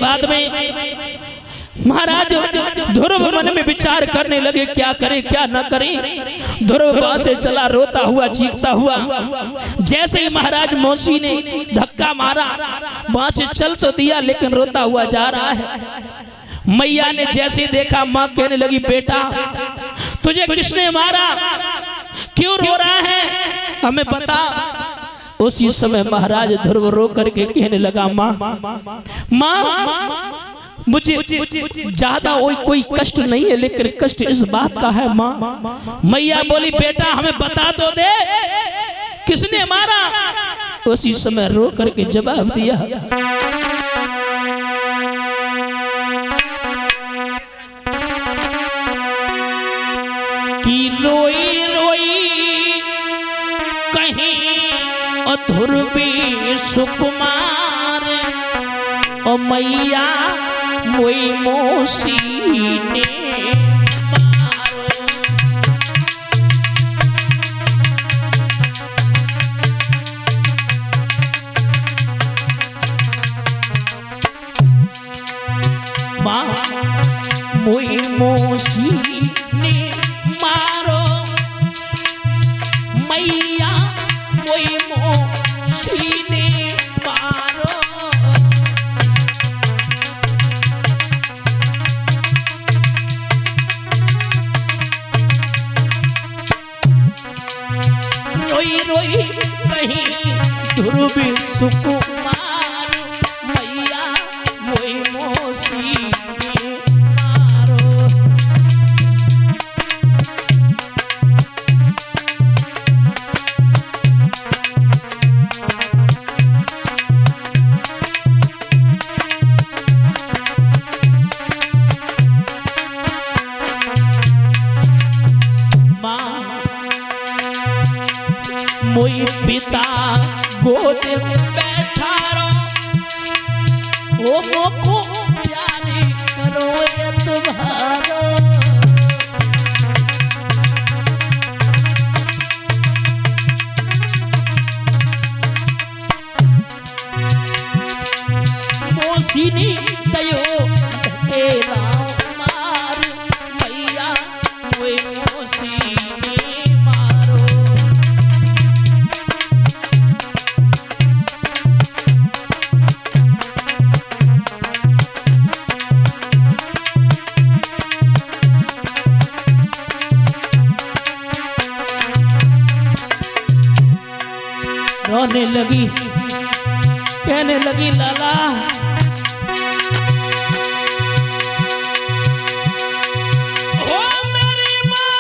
बाद में महाराज ध्रुव मन में विचार करने लगे, क्या करे क्या न करे। ध्रुव वहां से चला रोता हुआ चीखता हुआ। जैसे ही महाराज मौसी ने धक्का मारा, वहां से चल तो दिया लेकिन रोता हुआ जा रहा है। मैया ने जैसे देखा, माँ कहने लगी, बेटा तुझे किसने मारा, क्यों रो रहा है, हमें बता। उसी समय महाराज ध्रुव रो करके कहने लगा, माँ मुझे ज्यादा कोई कष्ट नहीं है, लेकिन कष्ट इस बात का है माँ। मैया बोली, बेटा हमें बता तो दे किसने मारा। उसी समय रो करके जवाब दिया, कि रोई रोई कहीं ध्रुवी सुकुमार, ओ मैया मोई मौसी ने मारो। माँ मोई मौसी ने मारो, मैया मोई मौसी ने मारो। रोई रोई कहीं ध्रुवी सुकुमार, मैया मोई मौसी ने मारो। मोई पिता गोद बैठा रो, ओ मोको प्यारी करो ये तुम्हारो। मौसी ने दयो तेरा मार, मैया मोई मौसी ने मारो। रोने लगी, कहने लगी, लाला ओ मेरी माँ,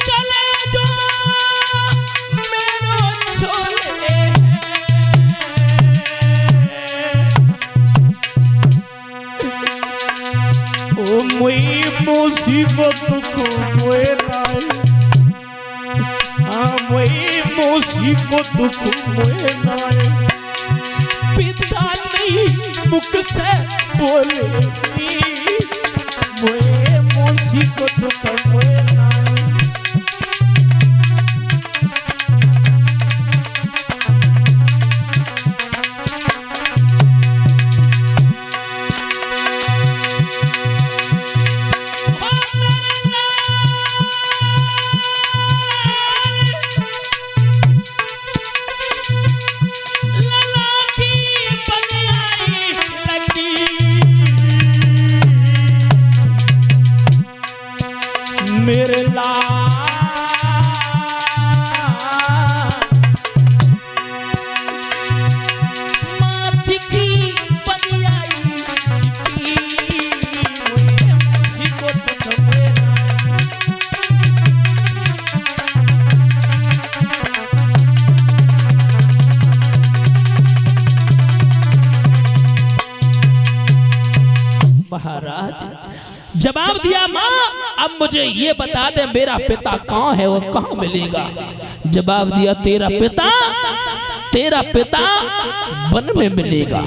चले जो मेरो छोले। ओ मोई मुसीबत को मोए नाई, हाँ मोई मुसीबत को मोए नाई। पिता नहीं मुख से बोले, मोए मुसीबत को मोए नाई। मेरे लाल माथी की बनियाई मौसी को तो मेरा। महाराज जवाब दिया, माँ अब मुझे ये बता दे मेरा पिता कहाँ है, वो कहाँ मिलेगा। जवाब दिया, तेरा पिता वन में मिलेगा।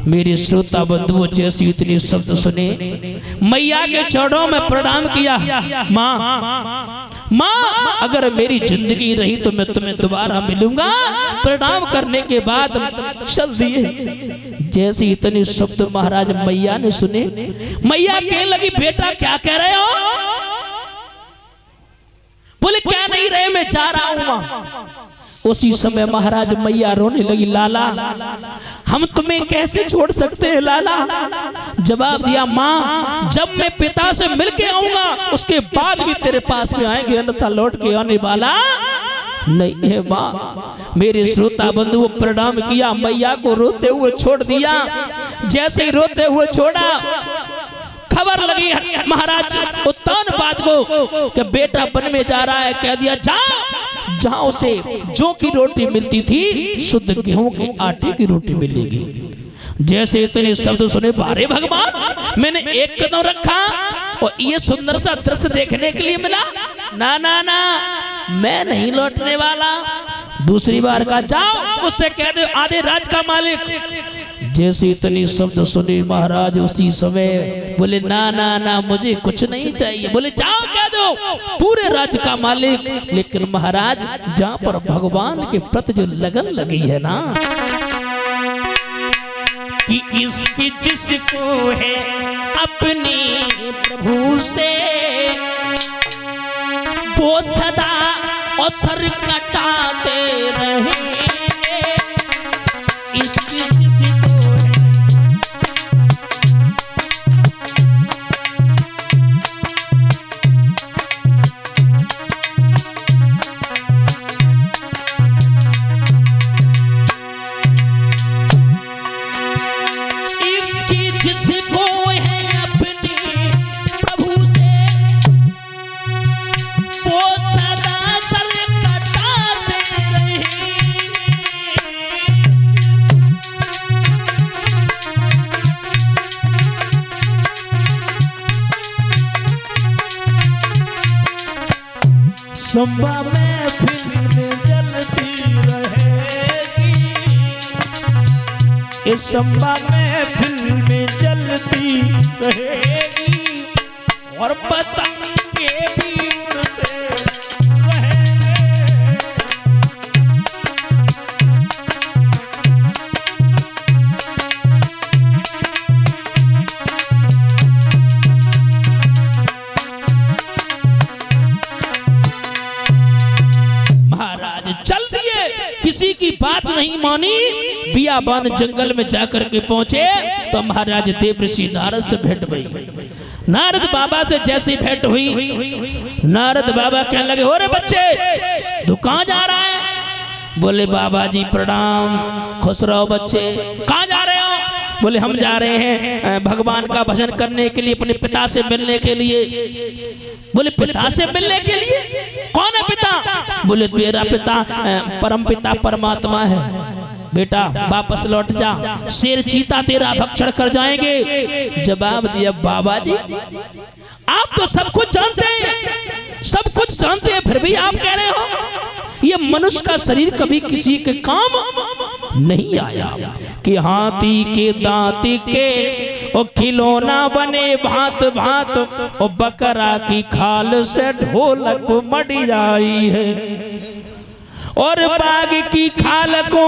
मेरे श्रोता बंधुओं जैसी इतनी शब्द सुने, मैया के चरणों में प्रणाम किया। माँ माँ अगर मेरी जिंदगी रही तो मैं तुम्हें दोबारा मिलूंगा। प्रणाम करने के बाद चल दिए। जैसे इतने शब्द महाराज मैया ने सुने, मैया कहने लगी बेटा क्या कह रहे हो? बोले क्या नहीं रहे, मैं जा रहा हूं मां। उसी समय महाराज मैया रोने लगी, लाला हम तुम्हें कैसे छोड़ सकते हैं लाला। जवाब दिया माँ जब मैं पिता से मिलके आऊंगा उसके बाद भी तेरे पास में आएंगे, अन्यथा लौट के आने वाला नहीं है माँ। मेरे श्रोता बंधुओं प्रणाम किया, मैया को रोते हुए छोड़ दिया। जैसे ही रोते हुए छोड़ा खबर लगी महाराज उत्तानपाद को कि बेटा वन में जा रहा है। कह दिया जाओ, जहां उसे जौ की रोटी मिलती थी शुद्ध गेहूं के आटे की रोटी मिलेगी। जैसे इतने शब्द सुने, बारे भगवान मैंने एक कदम रखा और ये सुंदर सा दृश्य देखने के लिए मिला, ना ना ना मैं नहीं लौटने वाला। दूसरी बार कहा जाओ उससे कह दो आधे राज का मालिक। जैसे इतनी शब्द सुने महाराज उसी समय बोले ना ना ना मुझे कुछ नहीं चाहिए। बोले जाओ कह दो पूरे राज्य का मालिक। लेकिन महाराज जहाँ पर भगवान के प्रति जो लगन लगी है ना, कि इसकी जिसको है अपने प्रभु से वो सदा असर कटाते रहेंगे। इसकी जिसको संभा में फिल्म जलती रहेगी, इस संभा में फिल्म जलती रहेगी और पतंगे भी उड़ते रहेंगे। किसी की बात नहीं मानी, बियाबान जंगल में जाकर के पहुंचे तो महाराज देवर्षि नारद से भेंट हुई। नारद बाबा से जैसी भेंट हुई, नारद बाबा कहने लगे हो रे बच्चे तू कहां जा रहा है? बोले बाबा जी प्रणाम, खुश रहो बच्चे। कहां जा रहे हो? बोले हम जा रहे हैं भगवान का भजन करने के लिए, अपने पिता से मिलने के लिए। बोले पिता से मिलने के लिए? कौन है पिता? बोले तेरा पिता परम पिता परमात्मा है। बेटा वापस लौट जा, शेर चीता तेरा भक्षण कर जाएंगे। जवाब दिया बाबा जी आप तो सब कुछ जानते हैं, सब कुछ जानते हैं, फिर भी आप कह रहे हो ये मनुष्य का शरीर कभी किसी के काम नहीं आया कि हाथी के दांत के ओ खिलौना बने भांत भांत और बकरा की खाल से ढोलक मडियाई है और बाघ की खाल को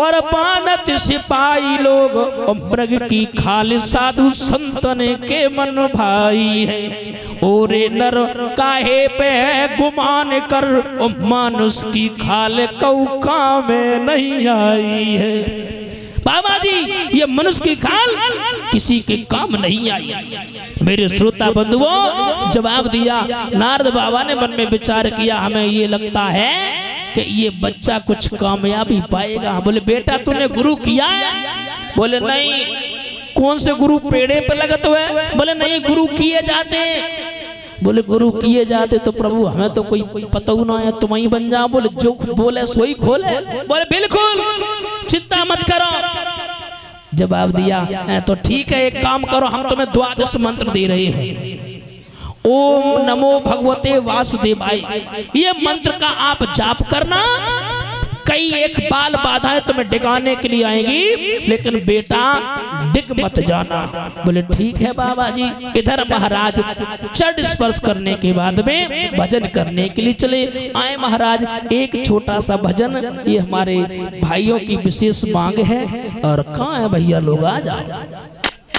और बानत सिपाही लोग और मृग की खाल साधु संतन के मन भाई है। और नर काहे पे गुमान कर और मानुष की खाल कौका में नहीं आई है। बाबा जी ये मनुष्य की खाल किसी के काम नहीं आई। मेरे श्रोता बंधुओं जवाब दिया नारद बाबा ने मन में विचार किया, हमें ये लगता है कि ये बच्चा कुछ कामयाबी पाएगा। बोले बेटा तूने गुरु किया है? बोले नहीं। कौन से गुरु पेड़े पे लगत हुए? बोले नहीं गुरु किए जाते। बोले गुरु किए जाते तो प्रभु हमें तो कोई पता ना है, तुम ही बन जाओ। बोले जो बोले सोई खोले। बोले बिल्कुल चिंता मत करो। जवाब दिया तो ठीक है एक काम करो, हम तुम्हें 12 मंत्र दे रहे हैं। ओम नमो भगवते वासुदेवाय, ये मंत्र का आप जाप करना, कई एक बाल बाधाएं तुम्हें डिगाने के लिए आएंगी, लेकिन बेटा डिग मत जाना। बोले ठीक है बाबा जी। इधर महाराज चढ़ स्पर्श करने के बाद में भजन करने के लिए चले आए। महाराज एक छोटा सा भजन, ये हमारे भाइयों की विशेष मांग है। और कहाँ है भैया लोग, आ जाओ।